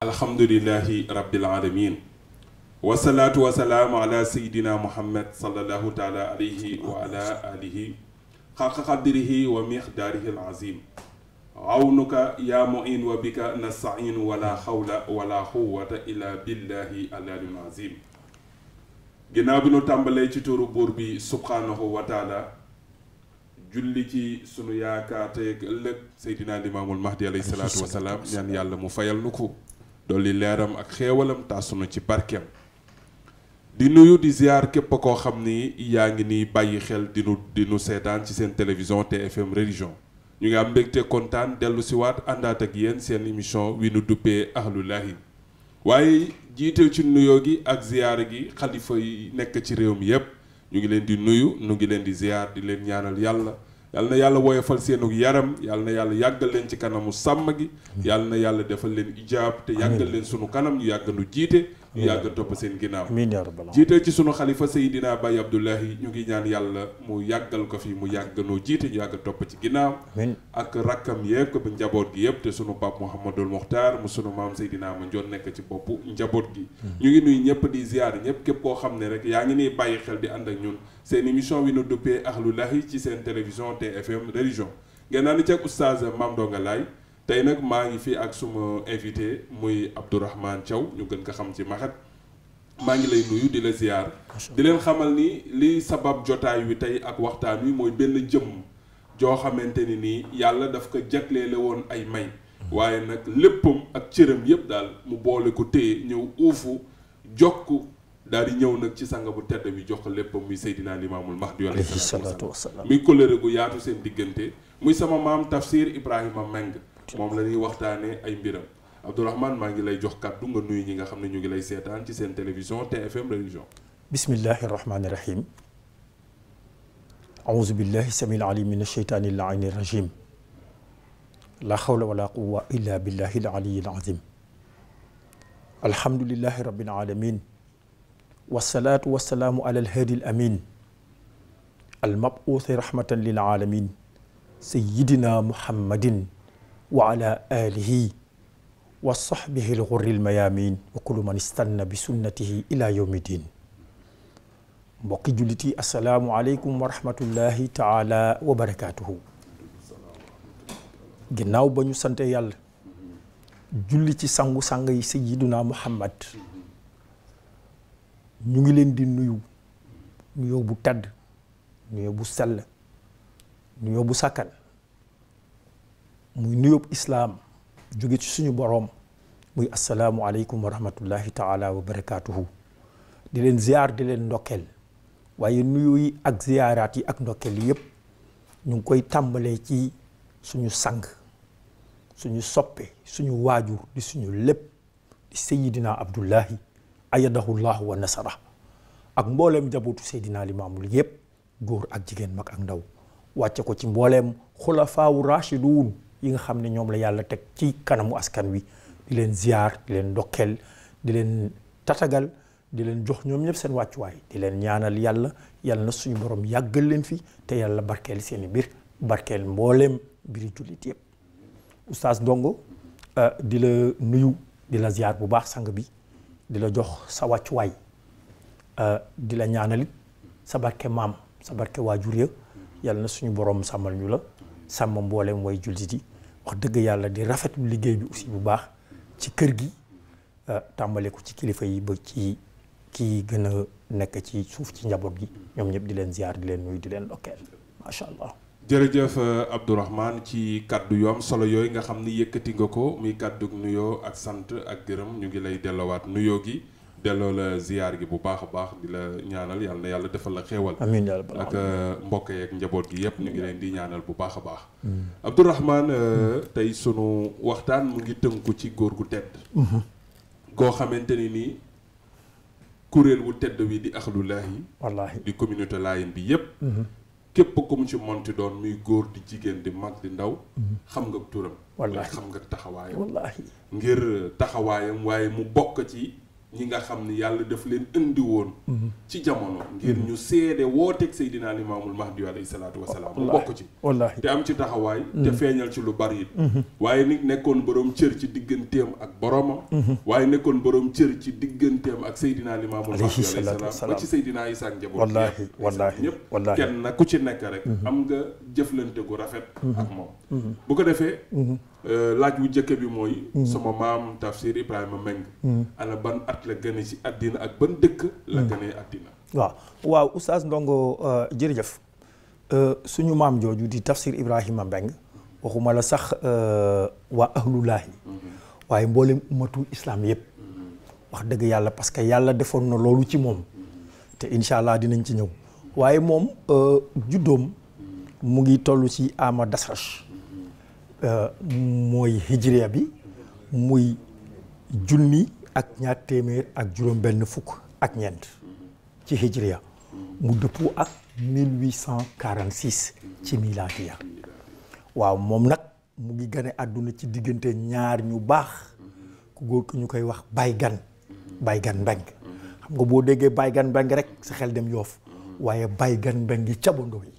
alhamdulillahi rabbil alamin wasalaatu wasalaamu ala sayidina muhammad sallallahu taala alayhi wa ala alihi xaqa qadrihi wa miqdaarihi alazim awnuka yaa muin wa bika nastain wala xawla wala quwata illa billahi aliyul azim. ginnaaw bi nu tàmbalee ci turu buur bi subhaanahu wa taala julli ci sunu yaakaar tey ak ëllëg seydina limaamul mahdi alayhi salaatu wasalaam ñaan yàlla mu fayal nu ko dolli leeram ak xeewalam taasunu ci barkeem. di nuyu di ziar képp koo xam ni yaa ngi ni bàyyi xel di nu seetaan ci seen télévision TFM religion. ñu ngi am mbégte kontaan dellu si waat àndaat ak yéen seen émission wi nu duppee ahlullahi. waaye jiite ci nuyoo gi ak ziar gi xalifa yi nekk ci réew mi yépp ñu ngi leen di nuyu ñu ngi leen di ziar di leen ñaanal yàlla. yàlla na yàlla woyofal seenu yaram yàlla na yàlla yàggal leen ci kanamu sàmm gi yàlla na yàlla defal leen ijaab te yàggal leen sunu kanam ñu yàgg nu jiite ñu yàgg topp seen ginnaaw jiite ci sunu xalifa Seydina Baye Abdoulahi ñu ngi ñaan yàlla mu yàggal ko fi mu yàgg noo jiite ñu yàgg topp ci ginnaaw ak rakkam yëpp ba njaboot gi yëpp te sunu pap Mouhamadul Mokhtar mu sunu maam Seydina ma njoon nekk ci boppu njaboot gi ñu ngi nuy ñëpp di ziar ñëpp képp koo xam ne rek yaa ngi nii bàyyi xel di ànd ak ñun seen émission wi nu duppee ahlullahi ci seen télévision TFM religion ngeen naa ni ci ak oustaz Mame Ndonga Laye tey nag maa ngi fi ak suma invité muy Abdourahmane Thiaw ñu gën ko xam ci Maxat maa ngi lay nuyu di la ziar di leen xamal ni li sabab jotaay wi tey ak waxtaan wi mooy benn jëmm joo xamante ni nii yàlla daf ko jagleele woon ay may waaye nag léppam ak cëram yépp daal mu boole ko téye ñëw uufu jokk daal di ñëw nag ci sanga bu tedd bi jox ko léppam muy Seydina Limaamul Mahdi alayhi salaatu wasalaam muy kóllëre gu yaatu seen diggante muy sama maam Tafsir Ibrahima Meng moom la ñuy waxtaanee ay mbiram Abdourahmane maa ngi lay jox kàddu nga nuyu ñi nga xam ne ñu ngi lay seetaan ci seen télévision TFM religion. bismillahi rahmaani rahim. auzu billahi samil alim min asheytaani laini rajim. la xawla wala quwa illa billahi al aliyi al azim. alhamdulillahi rabbil alamin. wasalaatu wasalaamu ala alhaadi al amin. almabuuthi rahmatan lil alamin. sayyidina muhammadin wa ala alihi wa sahbihi al-ghurri al-mayamin wa kullu man istanna bi sunnatihi ila yawmi din. mbokki jullit yi asalaamu aleykum wa rahmatullahi taala wa barakaatuhu. ginnaaw ba ñu sante yàlla julli ci sangu-sang yi sayyiduna muhammad ñu ngi leen di nuyu nuyoo bu tedd nuyoo bu sell nuyoo bu sakkan muy nuyób islaam jóge ci suñu boroom muy asalaamu aleykum wa rahmatullahi taala wa barakaatuhu. di leen ziar di leen ndokkeel waaye nuyu yi ak ziaraat yi ak ndokkeel yi yépp ñu ngi koy tàmbalee ci suñu sang suñu soppe suñu waajur di suñu lépp di sayidina abdullahi ayadahullahu wa nasara ak mbooleem njabootu seydina limaamul yépp góor ak jigéen mag ak ndaw wàcce ko ci mbooleem xulafaawu rashidun yi nga xam ne ñoom la yàlla teg ci kanamu askan wi di leen ziar di leen ndokkeel di leen tatagal di leen jox ñoom ñëpp seen wàccuwaay di leen ñaanal yàlla na suñu borom yàggal leen fi te yàlla barkeel seen i mbir barkeel mbooleem mbiri jullit yëpp. oustaz Ndongo di la nuyu di la ziar bu baax sang bi di la jox sa wàccuwaay di la ñaanalit sa barke maam sa barke waajur ya yàlla na suñu borom sàmmal ñu la sàmm mbooleem way jullit yi wax dëgg yàlla di rafetlu liggéey bi aussi bu baax ci kër gi tàmbale ko ci kilifa yi ba ci kii gën a nekk ci suuf ci njaboot gi ñoom ñëpp di leen ziar di leen nuyu di leen ndokkeel macha allah. jërëjëf Abdourahmane ci kaddu yu am solo yooyu nga xam ni yëkkati nga ko muy kaddu nuyoo ak sant ak gërëm ñu ngi lay delloowaat nuyoo gi delloo la ziar gi bu baax a baax di la ñaanal yàlla na yàlla defal la xéewal amiin ak mbokk yeeg njaboot gi yëpp ñu ngi leen di ñaanal bu baax a baax. Abdourahmane tey sunu waxtaan mu ngi tënku ci góor gu tedd. goo xamante ni nii kuréel wu tedd wi di axlullaahi wallaahi di communauté Layène bi yépp képp ku mu ci monti doon muy góor di jigéen di mag di ndaw xam nga turam wallaahi xam nga taxawaayam wallaahi ngir taxawaayam waaye mu bokk ci ñi nga xam ni yàlla daf leen indi woon ci jamono ngir ñu seede wooteeg Seydina Limaamul Mahdi alayhi salaatu wasalaam mu bokk ci wallaahi te am ci taxawaay te feeñal ci lu bari it waaye nit nekkoon boroom cër ci digganteem ak boromam waaye nekkoon boroom cër ci digganteem ak Seydina Limaamul Mahdi alayhi salaam ba ci Seydina Isaa ak njaboot wallaahi wallaahi ñëpp wallaahi kenn na ku ci nekk rek am nga jëflante gu rafet ak moom bu ko defee laaj wu njëkk bi mooy sama maam Tafsir Ibrahima Meng ana ban at la gane ci àddina ak ban dëkk la gane àddina waaw oustaz Ndongo jërëjëf suñu maam jooju di Tafsir Ibrahima Meng waxuma la sax waa ahlullaahi waaye mboolem ummatul islam yëpp wax dëgg yàlla parce que yàlla defoon na loolu ci moom te incha allah dinañ ci ñëw waaye moom juddoom mu ngi toll ci ama dasrash mooy hijriya bi muy junni ak ñaar téeméer ak juróom benn fukk ak ñeent ci hijriya mu dëppoo ak 1846 ci miladiya waaw moom nag mu ngi gane àdduna ci diggante ñaar ñu baax ku góor ki ñu koy wax Baye Gane Mbeng xam nga boo déggee Baye Gane Mbeng rek sa xel dem Yoof waaye Baye Gane Mbeng cabandoo yi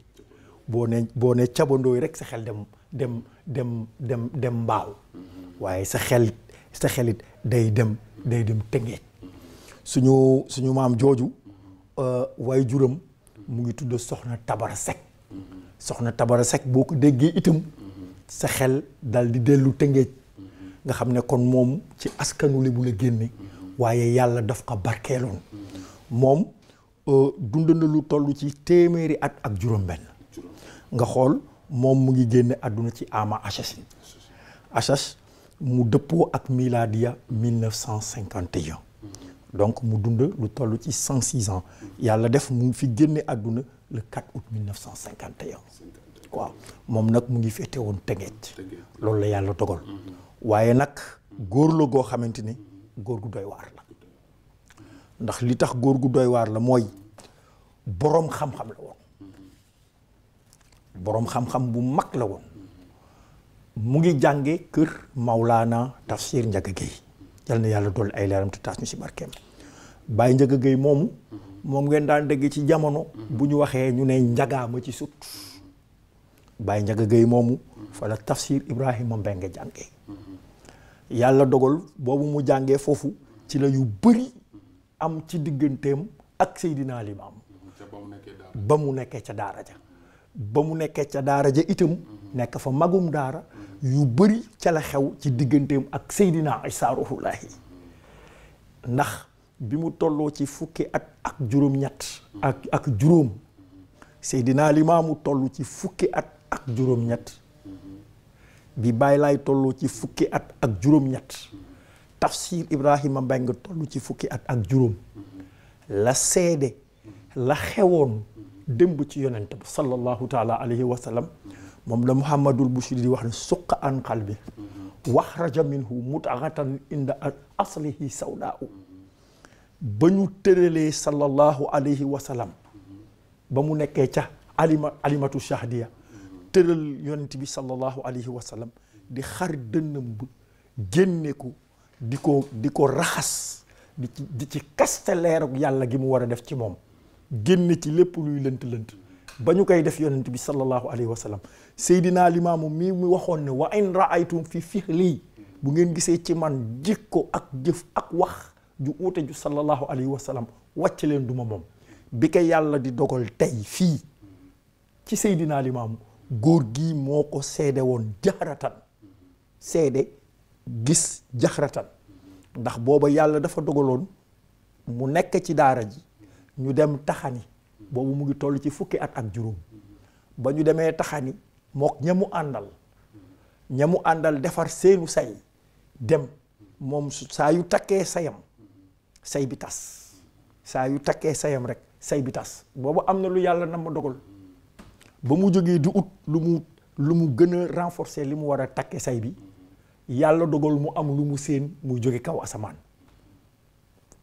boo ne cabandoo yi rek sa xel dem mbaaw waaye sa xelit day dem Tëngéej suñu maam jooju waaye juram mu ngi tudd Soxna Tabara Seck boo ko déggee itam sa xel dal di dellu Tëngéej nga xam ne kon moom ci askanu Lebu la génne waaye yàlla daf ko barkeeloon moom dund na lu toll ci téeméeri at ak juróom benn nga xool moom mu ngi génne àdduna ci ama Achas mu dëppoo ak miladiya 1951 donc mu dund lu toll ci 106 ans yàlla def mu ngi fi génne àdduna le 4 août 1951 waaw moom nag mu ngi féete woon Tëngéej loolu la yàlla dogal waaye nag góor la goo xamante ni góor gu doy waar la ndax li tax góor gu doy waar la mooy boroom xam-xam la woon boroom xam-xam bu mag la woon mu ngi jànge kër Maulana Tafsir Njaga Géey yal na yàlla dool ay leeram te taas ñu si barkeem Baye Njaga Géey moom ngeen daan dégg ci jamono bu ñu waxee ñu ne njagaama ci sut Baye Njaga Géey moomu fa la Tafsir Ibrahima Mbeng jànge yàlla dogal boobu mu jàngee foofu ci la yu bëri am ci digganteem ak Seydina Limaam ba mu nekkee ca daara ja itam nekk fa magum daara yu bëri ca la xew ci digganteem ak Seydina Isaa Ruuhullaahi ndax bi mu tolloo ci fukki at ak juróom-ñett ak juróom Seydina Limaamu toll ci fukki at ak juróom-ñett bi Baay Laay tolloo ci fukki at ak juróom-ñett Tafsir Ibrahima Mbeng toll ci fukki at ak juróom la seede la xewoon démb ci yonent bi sallallahu taala alayhi wa sallam moom la Muhammadul Bushiri di wax ne suqa an qalbi waxraja minhu mutaghatan inda aslihi sawdaa ba ñu tëralee sallallahu alayhi wa sallam ba mu nekkee ca alimatu shahdiya tëral yonent bi sallallahu alayhi wa sallam di xar dënnam bu génne ko di ko raxas di ci kaste leerug yàlla gi mu war a def ci moom génn ci lépp luy lënt ba ñu koy def yonent bi sallallahu alayhi wa sallam Seydina Limaamu mii mu waxoon ne wa in raaytum fi fi'li bu ngeen gisee ci man jikko ak jëf ak wax ju uute ju sallallahu alayhi wa sallam wàcc leen duma moom bi ko yàlla di dogal tey fii ci Seydina Limaamu góor gi moo ko seede woon jaxratan seede gis jaxratan ndax booba yàlla dafa dogaloon mu nekk ci daara ji ñu dem taxani boobu mu ngi toll ci fukki at ak juróom ba ñu demee taxani mook ñamu àndal defar seenu say dem moom saa yu takkee sayam say bi tas saa yu takkee sayam rek say bi tas boobu am na lu yàlla na ma dogal ba mu jógee di ut lu mu gën a renforcer li mu war a takke say bi yàlla dogal mu am lu mu séen muy jóge kaw asamaan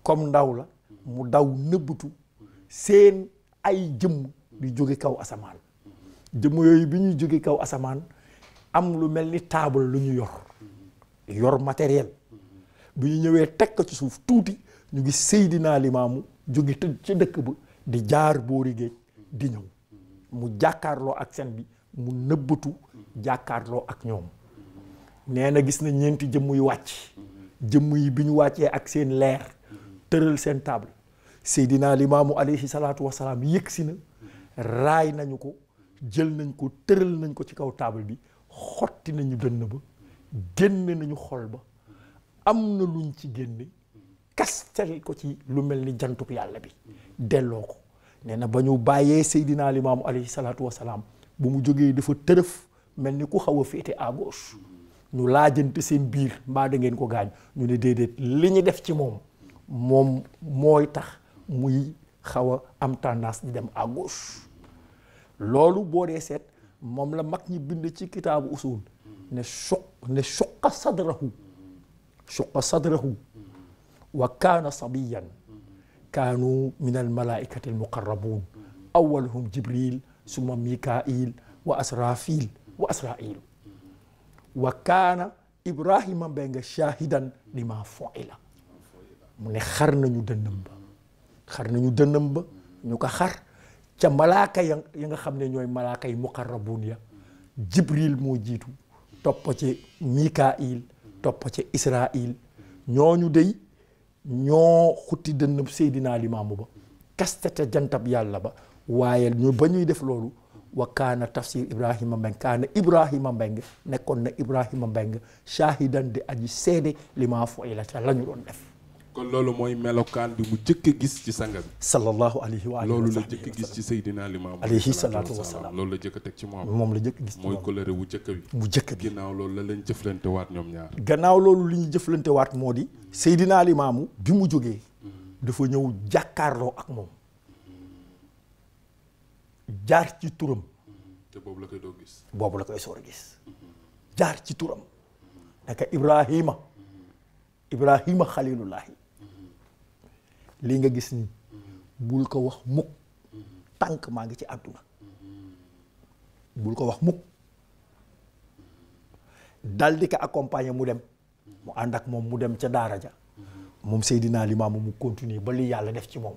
comme ndaw la mu daw nëbbatu seen ay jëmm di jóge kaw asamaan jëmm yooyu bi ñuy jóge kaw asamaan am lu mel ni taabal lu ñu yor matériel bi ñu ñëwee teg ko ci suuf tuuti ñu gis Seydina Limaamu jóge tëdd ci dëkk ba di jaar boori géej di ñëw mu jàkkaarloo ak seen bi mu nëbbatu jàkkaarloo ak ñoom nee na gis na ñeenti jëmm yu wàcc jëmm yi bi ñu wàccee ak seen leer tëral seen table Seydina Limaamu alayhi salaatu wasalaam yëg si na raay nañu ko jël nañ ko tëral nañ ko ci kaw table bi xotti nañu dënn ba génne nañu xol ba am na luñ ci génne kastel ko ci lu mel ni jantub yàlla bi delloo ko nee na ba ñu bàyyee Seydina Limaamu alayhi salaatu wasalaam bu mu jógee dafa tërëf mel ni ku xaw a féete à gauche ñu laajante seen biir mbaa da ngeen ko gaañ ñu ne déedéet li ñu def ci moom mooy tax muy xaw a am tendance di dem à gauche loolu boo dee seet moom la mag ñi bind ci kitaabu usul ne suqa sadrahu wa kaana sabiyan kaanu min al malaikati al muqarrabun awaluhum jibril summa mikail wa asrafil wa asrail wa kaana ibrahima mbenga shahidan lima fu'ila mu ne xar nañu dënnam ba ñu ko xar ca malaaka ya nga xam ne ñooy malaaka yi muqarrabun ya jibril moo jiitu topp ci mikail topp ci israil ñooñu dey ñoo xutti dënnam Seydina Limaamu ba kastete jantab yàlla ba waaye ñu ba ñuy def loolu wa kaana tafsir Ibrahima Mbeng kaana Ibrahima Mbeng nekkoon na Ibrahima Mbeng shahidan di aji seede lima fu'ila la ñu doon def. kon loolu mooy melokaan bi mu jëkk a gis ci sanga bi. sallallahu alayhi wa alihi loolu la jëkk a gis ci Seydina Limaamu alayhi salaatu wa salaam loolu la jëkk a teg ci moom. moom la jëkk gis ci moom mooy colère wu jëkk bi. mu jëkk bi ginnaaw loolu la leen jëflante waat ñoom ñaar. gannaaw loolu li ñu jëflante waat moo di. Seydina Limaamu bi mu jógee. dafa ñëw jàkkaarloo ak moom. jaar ci turam. te boobu la koy doo gis. boobu la koy soor a gis. jaar ci turam. naka Ibrahima xalilullahi lii nga gis nii bul ko wax mukk tànk maa ngi ci àdduna bul ko wax mukk dal di ko accompagner mu dem mu ànd ak moom mu dem ca daara ja moom Seydina Limaamu mu continuer ba li yàlla def ci moom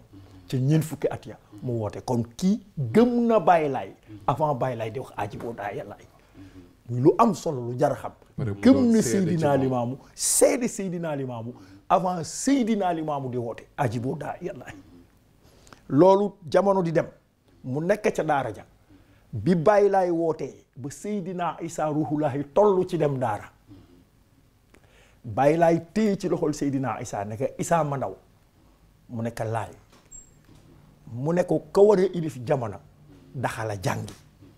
ca ñeent fukki at ya mu woote kon kii gëm na Baay Laay avant Baay Laay di wax aji boo daa yàllaay lu am solo lu jar a xam gëm na Seydina Limaamu seede Seydina Limaamu avant Seydina Limaamu di woote aji boo daa yàllaay loolu jamono di dem mu nekk ca daara ja bi Baay Laay wootee ba Seydina Isaa ruhullahi toll ci dem daara Baay Laay téye ci loxol Seydina Isaa nekk Isaa ma ndaw mu nekk laay mu ne ko ka war a ilif jamono daxala jàngi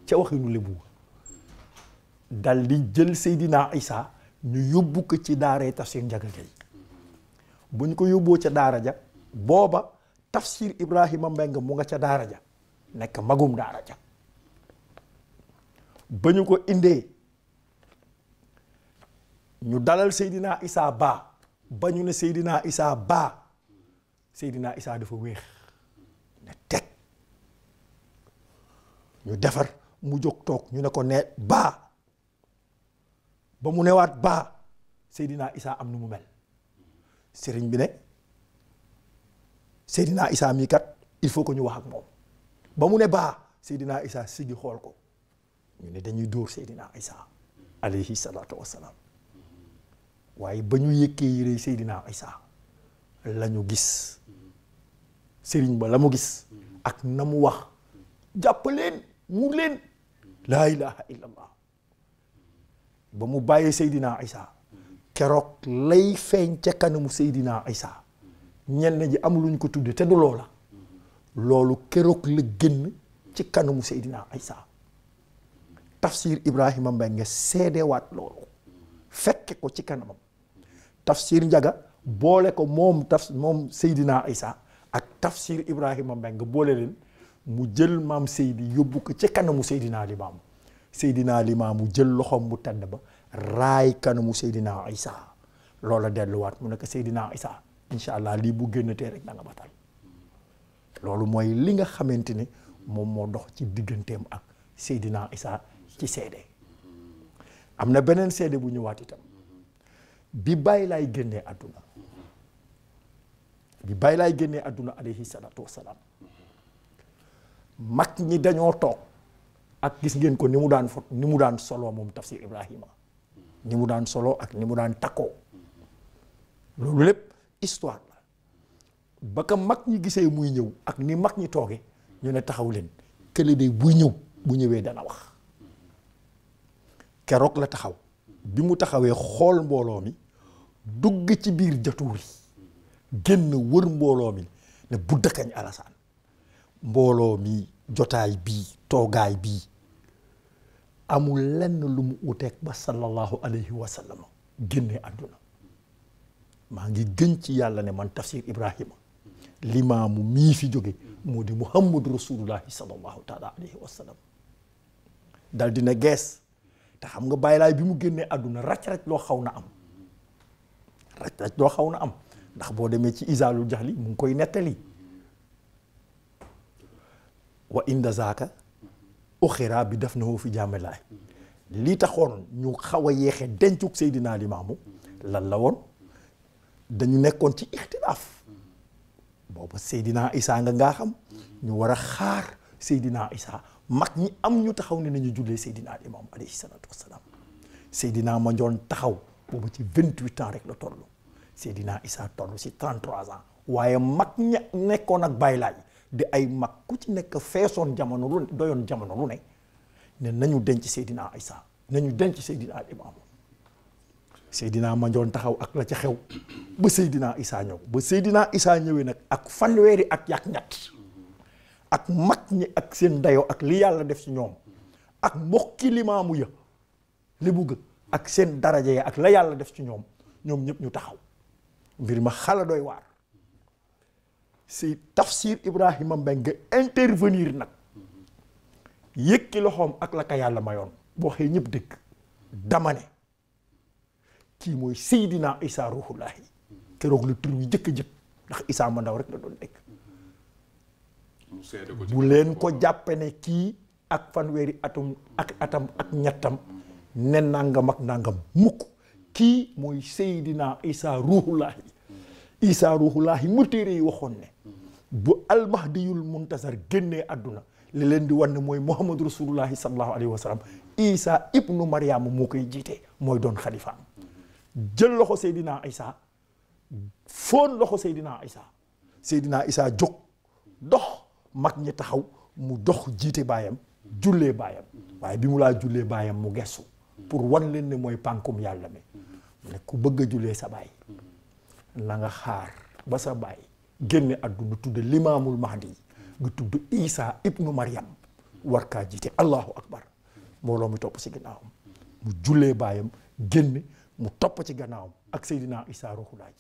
ca waxinu Lebu dal di jël Seydina Isaa ñu yóbbu ko ci daaree tafsir Njaga Gay bu ñu ko yóbboo ca daara ja booba tafsir Ibrahima Mbeng mu nga ca daara ja nekk magum daara ja ba ñu ko indee ñu dalal Seydina Isaa ba ñu ne Seydina Isaa Seydina Isaa dafa weex ne teg ñu defar mu jóg toog ñu ne ko ne ba mu newaat Seydina Isaa am nu mu mel sëriñ bi ne Seydina Isaa mii kat il faut que ñu wax ak moom ba mu ne Seydina Isaa sigi xool ko ñu ne dañuy dóor Seydina Isaa alayhi salaatu wassalaam waaye ba ñu yëkkee yére Seydina Isaa la ñu gis sëriñ ba la mu gis ak na mu wax jàpp leen mu leen laa ilaha illallah ba mu bàyyee Seydina Isaa keroog lay feeñ ca kanamu Seydina Isaa ñenn ji am luñ ko tudde te du loola loolu keroog la génn ci kanamu Seydina Isaa tafsir Ibrahima Mbeng nga seedewaat loolu fekke ko ci kanamam tafsir Njaga boole ko moom Seydina Isaa ak tafsir Ibrahima Mbeng nga boole leen mu jël maam Seydi yóbbu ko ci kanamu Seydina Limaamu Seydina Limaamu jël loxoom bu tedd ba raay kanamu Seydina Isaa loola delluwaat mu nekk Seydina Isaa incha allah lii bu génnatee rek da nga batal loolu mooy li nga xamante ne moom moo dox ci digganteem ak Seydina Isa ci seede. am na beneen seede bu ñëwaat itam bi Baay Laay génnee àdduna alayhi salaatu wassalaam mag ñi dañoo toog ak gis ngeen ko ni mu daan solo moom Tafsir Ibrahima ni mu daan solo ak ni mu daan takkoo loolu lépp histoire la ba ka mag ñi gisee muy ñëw ak ni mag ñi tooge ñu ne taxaw leen kële de buy ñëw bu ñëwee dana wax keroog la taxaw bi mu taxawee xool mbooloo mi dugg ci biir jatuur yi génn wër mbooloo mi ne bu dëkkañ Alasaan mbooloo mi jotaay bii toogaay bii amul lenn lu mu uteeg ba sallallahu alayhi wa sallam génne àdduna maa ngi gën ci yàlla ne man Tafsir Ibrahima limaamu mii fi jóge moo di Muhammadu Rasulullahi sallallahu taala alayhi wa sallam dal dina gees te xam nga Baay Laay bi mu génnee àdduna raj-raj loo xaw na am ndax boo demee ci Izaalul Jahli mu ngi koy nettali wa inda zaaka uxira bi def na woo fi jàmmelaay lii taxoon ñu xaw a yeexe dencuk Seydina Limaamu lan la woon dañu nekkoon ci ixtilaaf booba Seydina Isa ngaa xam ñu war a xaar Seydina Isa mag ñi am ñu taxaw ne nañu jullee Seydina Limaamu alayhi salaatu wassalaam Seydina Mandione taxaw booba ci 28 ans rek la toll Seydina Isa toll si 33 ans waaye mag ña nekkoon ak Baay Laay di ay mag ku ci nekk feesoon jamono lu doyoon jamono lu ne nañu denc Seydina Isa nañu denc Seydina Limaamu Seydina Mandione taxaw ak la ca xew ba Seydina Isa ñëw ba Seydina Isa ñëwee nag ak fanweeri ak yàq ñett ak mag ñi ak seen dayoo ak li yàlla def ci ñoom ak mbokki Limaamu ya li bugg ak seen daraja ya ak la yàlla def ci ñoom ñëpp ñu taxaw mbir ma xala doy waar si Tafsir Ibrahima Mbengue intervenir nag yëkki loxoom ak la ka yàlla mayoon boo xëy ñëpp dëkk dama ne kii mooy Seydina Isa ruhullahi keroog lu tur wi jëkk ndax Isa ma ndaw rek la doon dëkk bu leen ko jàppe ne kii ak fanweeri atum ak ñettam ne nangam ak nangam mukk kii mooy Seydina Isa ruhullahi mu téere yi waxoon ne bu almahdiyul muntazar génnee àdduna li leen di wan ne mooy Muhammadu Rasulullahi sallallahu alayhi wa sallam Isa ibnu Maryam moo koy jiite mooy doon xalifaam jël loxo Seydina Isa foon loxo Seydina Isa jóg dox mag ñi taxaw mu dox jiite baayam jullee baayam waaye bi mu laa jullee baayam mu gestu pour wan leen ne mooy pànkum yàlla mi ne ku bëgg a jullee sa baay la nga xaar ba sa baay génne àdduna tudd Limaamul Mahdi nga tudd Isa ibnu Maryam war kaa jiite allahu akbar mbooloo mi topp si gannaawam mu jullee baayam génne mu topp ci gannaawam ak Seydina Isa ruhullahi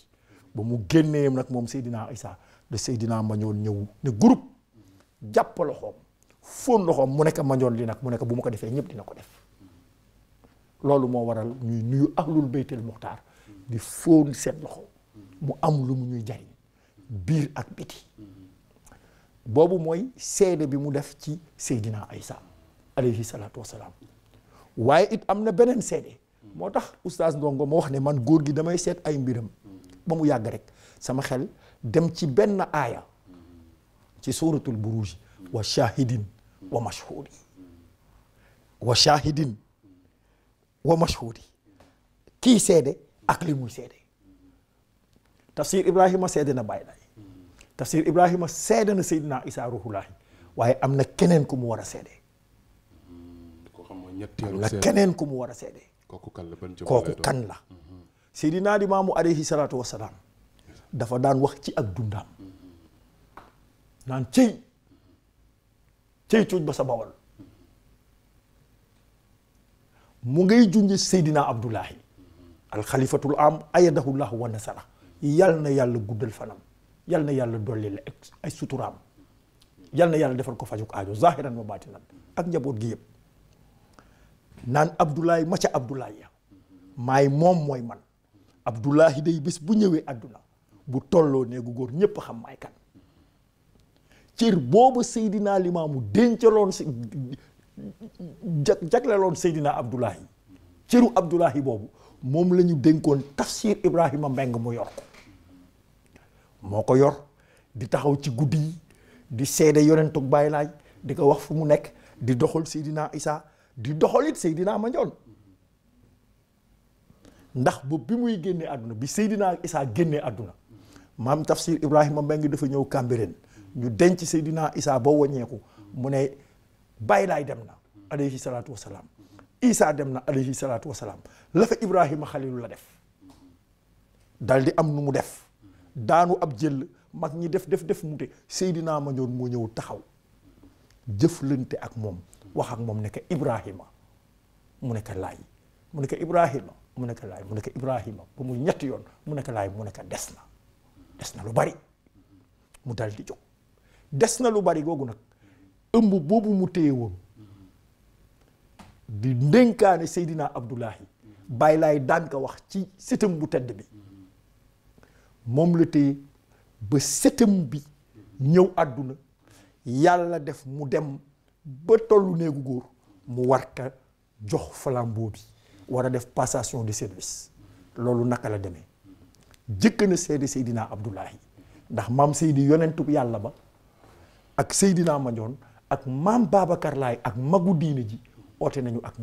ba mu génnee nag moom Seydina Isa de Seydina Mandione ñëw ne groupe jàpp loxoom fóon loxoom mu nekk Mandione li nag mu nekk bu ma ko defee ñëpp dina ko def loolu moo waral ñuy nuyu ahlul baytil muxtaar di fóon seen loxo mu am lu mu ñuy jariñ biir ak biti boobu mooy seede bi mu def ci Seydina Isa alayhi salaatu wassalaam waaye it am na beneen seede moo tax oustaz Ndongo ma wax ne man góor gi damay seet ay mbiram ba mu yàgg rek sama xel dem ci benn aaya ci suuratul buruuj wa shahidin wa mashhudi kii seede ak li muy seede Tafsir Ibrahima seede na Baay Laay Tafsir Ibrahima seede na Seydina Isa ruhullahi waaye am na keneen ku mu war a seede am na keneen ku mu war a seede kooku kan la Seydina Limaamu alayhi salaatu wassalaam dafa daan wax ci ak dundaam naan cëy cuuj ba sa bawal mu ngay junj Seydina Abdullahi alxalifatul am ayadahullahu wa nasara yal na yàlla guddal fanam yal na yàlla dolli la ay suturaam yal na yàlla defal ko fajuk aajo zahiran wa baatinan ak njaboot gi yëpp naan Abdullahi ma ca Abdullahi ya maay moom mooy man Abdullahi day bés bu ñëwee àdduna bu tolloo néegu góor ñépp xam maay kan cër boobu Seydina Limaamu dencaloon si jagleloon Seydina Abdoulahi cëru Abdoulahi boobu moom la ñu dénkoon Tafsir Ibrahima Mbeng mu yor ko moo ko yor di taxaw ci guddi yi di seede yonentug Baay Laay di ko wax fu mu nekk di doxal Seydina Isa di doxalit Seydina Mandione ndax boobu bi muy génnee àdduna bi Seydina Isa génnee àdduna maam Tafsir Ibrahima Mbeng dafa ñëw Cambérène ñu denc Seydina Isa ba waññeeku mu ne Baay Laay dem na alayhi salaatu wasalaam Isa dem na alayhi salaatu wasalaam la fa Ibrahima Xalilu la def dal di am nu mu def daanu ab jël mag ñi def mu te Seydina Mandione moo ñëw taxaw jëflante ak moom wax ak moom ne que Ibrahima mu ne que Laay mu ne que Ibrahima mu ne que Laay mu ne que Ibrahima ba muy ñetti yoon mu ne que Laay mu ne que des na lu bari mu dal di jóg des na lu bari googu nag ëmb boobu mu téye woon di ndénkaane Seydina Abdoulahi Baay Laay daan ko wax ci sëtam bu tedd bi moom la téye ba sëtam bi ñëw àdduna yàlla def mu dem ba tollu néegu góor mu warta jox flambeau bi war a def passation de service loolu naka la demee jëkk na seede Seydina Abdoulahi ndax maam Seydi yonentub yàlla ba ak Seydina Mandione ak maam Babacar Laay ak magu diine ji oote nañu ak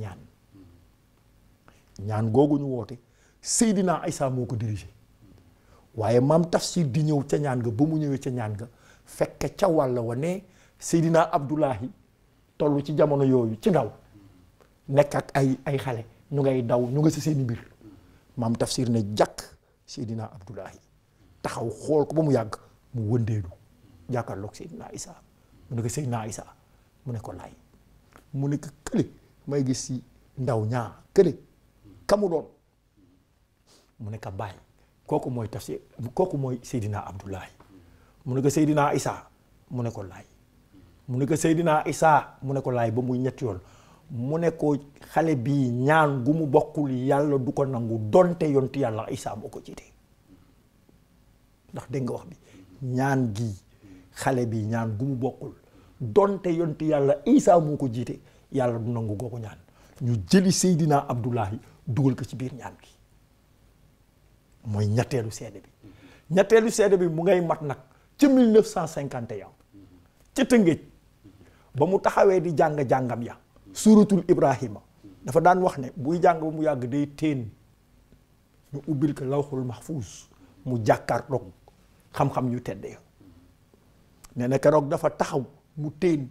ñaan googu ñu woote Seydina Isa moo ko dirigé waaye maam Tafsir di ñëw ca ñaan ga ba mu ñëwee ca ñaan ga fekk ca wàlla wa ne Seydina Abdoulahi toll ci jamono yooyu ci ndaw nekk ak ay xale ñu ngay daw ñu nga si seeni mbir maam Tafsir ne jàkk Seydina Abdoulahi taxaw xool ko ba mu yàgg mu wëndeelu jàkkaarloog Seydina Isa mu ne ko Seydina Isa mu ne ko Laay mu ne ko kële may gis si ndaw ñaa kële kamu doon mu ne ko Baay kooku mooy Tafsir kooku mooy Seydina Abdoulahi mu ne ko Seydina Isa mu ne ko Laay mu ne ko Seydina Isa mu ne ko Laay ba muy ñetti yoon mu ne ko xale bii ñaan gu mu bokkul yàlla du ko nangu donte yonti yàlla Isa moo ko jiite ndax dégg nga wax bi ñaan gi xale bi ñaan gu mu bokkul donte yonti yàlla Isa moo ko jiite yàlla du nangu googu ñaan ñu jëli Seydina Abdoulahi dugal ko ci biir ñaan gi mooy ñetteelu seede bi ñetteelu seede bi mu ngay mat nag ca 1951 ca Tëngéej ba mu taxawee di jàng-jàngam ya suuratul Ibrahima dafa daan wax ne buy jàng ba mu yàgg day teen ñu ubbil ko lawxul mahfuus mu jàkkaarloog xam-xam yu tedd ya nee na keroog dafa taxaw mu teen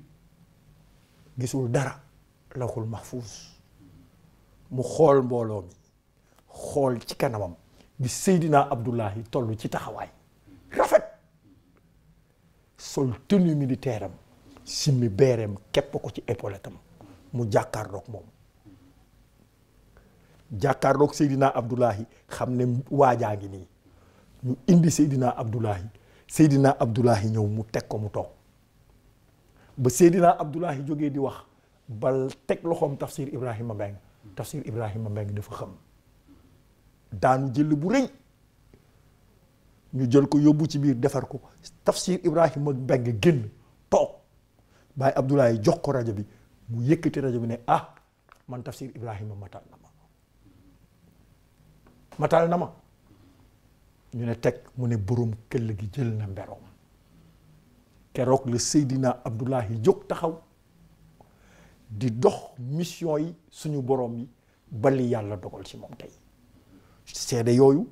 gisul dara lawxul mahfuus mu xool mbooloo mi xool ci kanamam bi Seydina Abdoulahi toll ci taxawaay rafet sol tenue militaire am simmi beereem képp ko ci épaulettam mu jàkkaarloog moom jàkkaarloog Seydina Abdoulahi xam ne waajaa ngi nii ñu indi Seydina Abdoulahi ñëw mu teg ko mu toog ba Seydina Abdoulahi jógee di wax bal teg loxoom Tafsir Ibrahima Mbeng dafa xam daanu jël bu rëy ñu jël ko yóbbu ci biir defar ko Tafsir Ibrahima Mbeng génn toog Baay Abdoulahi jox ko rajo bi mu yëkkati rajo bi ne man Tafsir Ibrahima matal na ma ñu ne teg mu ne borom këll gi jël na mberoom keroog la Seydina Abdoulahi jóg taxaw di dox mission yi suñu borom yi bali yàlla dogal ci moom tey seede yooyu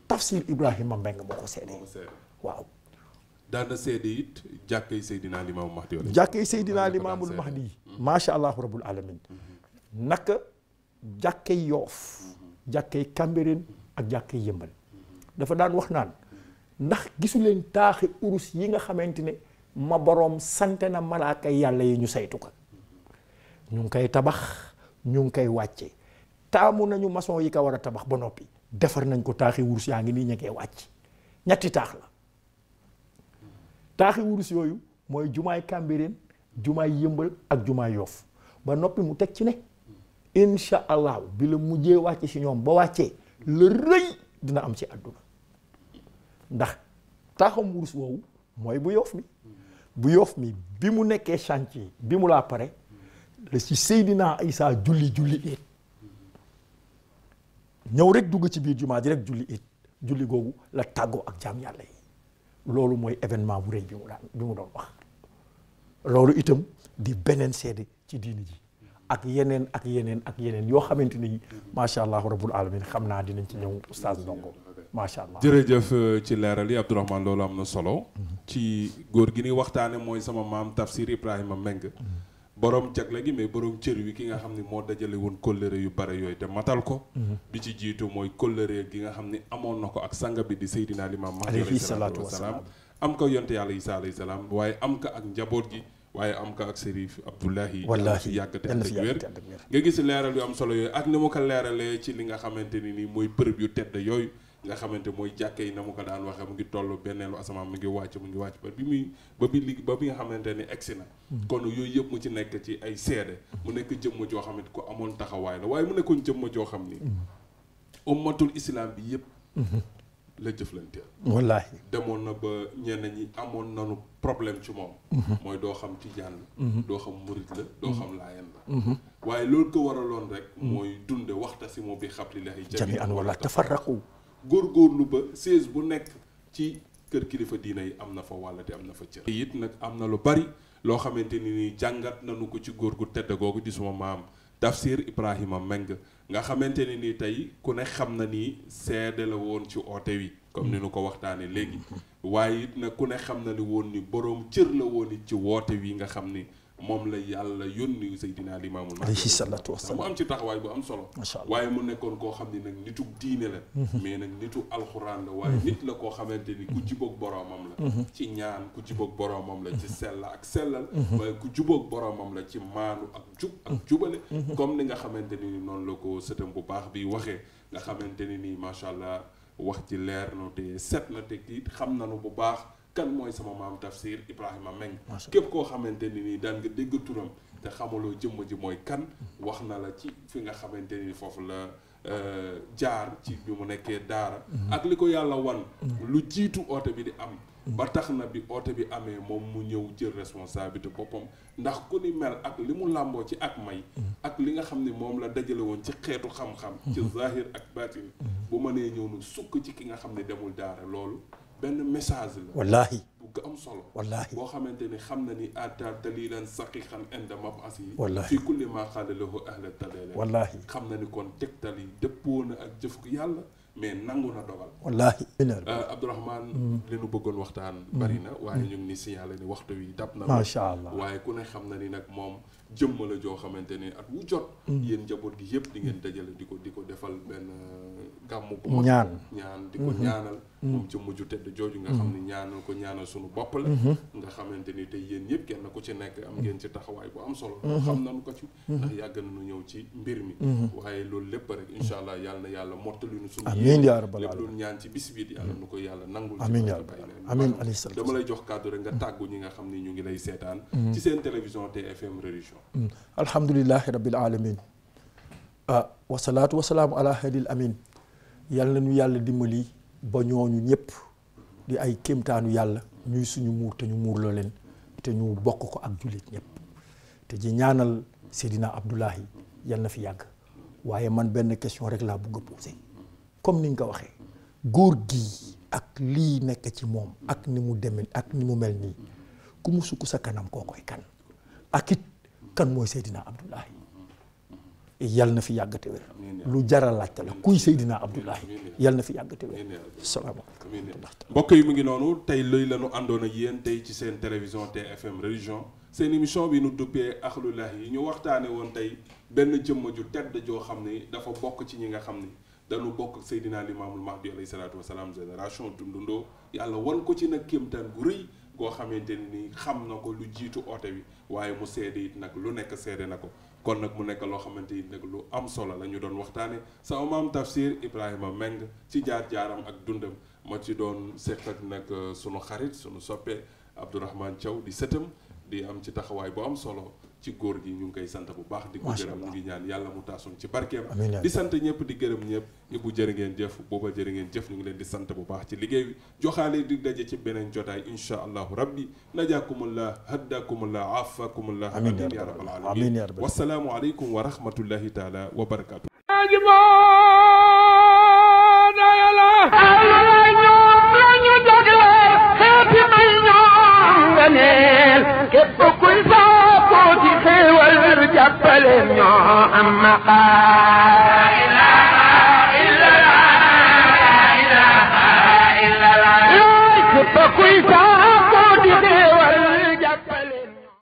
Tafsir Ibrahima Mbeng moo ko seede waaw daana seede it jàkkay Seydina Limaamu Mahdi jàkkay Seydina Limaamul Mahdi macha allahu rabbul alamin naka jàkkay Yoof jàkkay Cambérène ak jàkkay Yëmbal dafa daan wax naan ndax gisu leen taaxi urus yi nga xamante ne ma boroom sante na malaaka yàlla yi ñu saytu ko ñu ngi koy tabax ñu ngi koy wàcce taamu nañu maçon yi ko war a tabax ba noppi defar nañ ko taaxi wurus yaa ngi nii ñekee wàcc ñetti taax la taaxi wurus yooyu mooy jumaay Cambérène jumaay Yëmbal ak jumaay Yoof ba noppi mu teg ci ne insha allah bi la mujjee wàcce si ñoom ba wàccee la rëy dina am ci àdduna ndax taaxam wurus woowu mooy bu Yoof bi bu Yoff mi bi mu nekkee chantier bi mu laa pare la ci Seydina Issa julli it ñëw rek dugg ci biir jumaa ji rek julli it julli googu la tàggoo ak jaam yàlla yi loolu mooy événement bu rëy bi mu doon wax loolu itam di beneen seede ci diini ji ak yeneen yoo xamante ni macha allah rabbul alamin xam naa dinañ ci ñëw oustaz Ndongo macha allah. jërëjëf ci leeral yi Abdourahmane loolu am na solo. ci góor gi ni waxtaane mooy sama maam Tafsir Ibrahima Meng. borom jagle gi mais borom cër wi ki nga xam ne moo dajale woon kóllëre yu bare yooyu te matal ko. bi ci jiitu mooy kóllëre gi nga xam ne amoon na ko ak sanga bi di Seydina Limaamu Mahdi alayhi salaatu wasalaam am ko yonte yàlla Isa alayhi salaam waaye am ko ak njaboot gi. waaye am ka ak Serif Abdoulahi wallaahi yàgg te ak wér nga gis leeral yu am solo yooyu ak ni mu ko leeralee ci li nga xamante ni nii mooy bërëb yu tedd yooyu nga xamante mooy jàkke yi na mu ko daan waxee mu ngi toll benneelu asamaan mu ngi wàcc ba bi nga xamante ni egsi na kon yooyu yëpp mu ci nekk ci ay seede mu nekk jëmm joo xam ne ku amoon taxawaay la waaye mu nekkoon jëmm joo xam ni ummatul islam bi yëpp la jëflanteel wallaahi demoon na ba ñenn ñi amoon nanu problème ci moom mooy doo xam tijaan la doo xam murit la doo xam laayeen la waaye loolu ko waraloon rek mooy dunde waxtasimu bi hablillahi jamii'an wala tafarraqu góorgóorlu ba siège bu nekk ci kër kilifa diina yi am na fa wàlla te am na fa cër it nag am na lu bari loo xamante ni jàngat nañu ko ci góor gu tedd googu di suma maam Tafsir Ibrahima Meng nga xamante ne ni tey ku ne xam na ni seede la woon ci oote wi comme ni nu ko waxtaanee léegi waaye it nag ku ne xam na ni woon ni boroom cër la woon it ci woote wi nga xam ni moom la yàlla yónni Seydina Limaamul Mahdi alayhi salaatu wasalaam mu am ci taxawaay bu am solo waaye mu nekkoon koo xam ni nag nitu diine la mais nag nitu alxuraan la waaye nit la koo xamante ni ku jiboog boroomam la ci ñaan ku jiboog boroomam la ci sell ak sellal waaye ku juboog boroomam la ci maanu ak jub ak jubale comme ni nga xamante ni noonu la ko sëtam bu baax bi waxee nga xamante ni nii macha allah wax ci leer na te set na te it xam nanu bu baax kan mooy sama maam Tafsir Ibrahima Meng képp koo xamante ni nii daan nga dégg turam te xamaloo jëmm ji mooy kan wax na la ci fi nga xamante ni foofu la jaar ci bi mu nekkee daara ak li ko yàlla wan lu jiitu oote bi di am ba tax na bi oote bi amee moom mu ñëw jël responsabilité boppam ndax ku ni mel ak li mu làmboo ci ak may ak li nga xam ne moom la dajale woon ci xeetu xam-xam ci zahir ak batin bu mënee ñëw nu sukk ci ki nga xam ne demul daara loolu benn message la wallaahi bu am solo wallaahi boo xamante ni xam na ni aata dalilan saqiqan inda mab'asi wallaahi fi kulli ma qaala lahu ahla tadala wallaahi xam na ni kon tegtal yi dëppoo na ak jëf ko yàlla mais nangu na dogal wallaahi Abdourahmane li nu bëggoon waxtaan bari na waaye ñu ngi ni signalé ni waxtu wi dab na macha allah waaye ku ne xam na ni nag moom jëmm la joo xamante ni at wu jot yéen njaboot gi yëpp di ngeen dajale di ko defal benn gàmmu bu ñaan di ko ñaanal moom jëmm ju tedd jooju nga xam ne ñaanal ko ñaanal sunu bopp la nga xamante ni tey yéen ñëpp kenn ku ci nekk am ngeen ci taxawaay bu am solo xam nañu ko ci ndax yàgg nañu ñëw ci mbir mi waaye loolu lépp rek incha allah yàlla na yàlla mottali nu sunu amiin yaa rabbal lépp lu ñaan ci bis bi yàlla nu ko yàlla nangul amiin yaa rabbal amiin dama lay jox kàddu rek nga tàggu ñi nga xam ni ñu ngi lay seetaan ci seen télévision TFM religion alhamdulillahi rabbil alamin wasalaatu wasalaamu ala hadil amin yàlla na ñu yàlla dimbali ba ñooñu ñëpp di ay kéemtaanu yàlla ñuy suñu muur te ñu muur loo leen te ñu bokk ko ak jullit ñëpp te ji ñaanal Seydina Abdoulahi yàlla na fi yàgg waaye man benn question rek laa bëgg a poser comme ni nga ko waxee góor gi ak lii nekk ci moom ak ni mu demee ak ni mu mel nii ku mu sukk sa kanam koo koy kan ak it kan mooy Seydina Abdoulahi yal na fi yàgg te wér lu jara laajte la kuy Seydina Abdoulahi yal na fi yàgg te wér salaamaaleykum mbokk yi mu ngi noonu tey looy la ñu àndoon ak yéen tey ci seen télévision TFM religion seen émission bi nu duppee Ahlulahi yi ñu waxtaane woon tey benn jëmm ju tedd joo xam ni dafa bokk ci ñi nga xam ni dañu bokk Seydina Limaamul Mahdi alayhi salaatu wasalaam génération dundundoo yàlla wan ko ci nag kéemtaan gu rëy goo xamante ni xam na ko lu jiitu oote bi waaye mu seede it nag lu nekk seede na ko kon nag mu nekk loo xamante ni nag lu am solo la ñu doon waxtaane sama maam Tafsir Ibrahima Meng ci jaar-jaaram ak dundam ma ci doon seq ak nag sunu xarit sunu soppe Abdourahmane Thiaw di sëtam di am ci taxawaay bu am solo ci ci góor gi ñu ngi koy sant bu baax di ko Masha gërëm ñu Allah. ngi ñaan yàlla mu taasoon ci barkeem Amiin yaa di sant ñëpp di gërëm ñëpp Ibou jërë ngeen jëf booba jërë ngeen jëf ñu ngi leen di sant bu baax ci liggéey bi joxaale di daje ci beneen jotaay insha allahu rabbi najaakumullah haddakumullah afakumullah Amiin ya rabbal Amiin alamin ya rabbal wasalaamu aleykum wa rahmatullahi taala wa barakatuh képp kuy soo ko ci xéewal jàppale ñoo am maqaam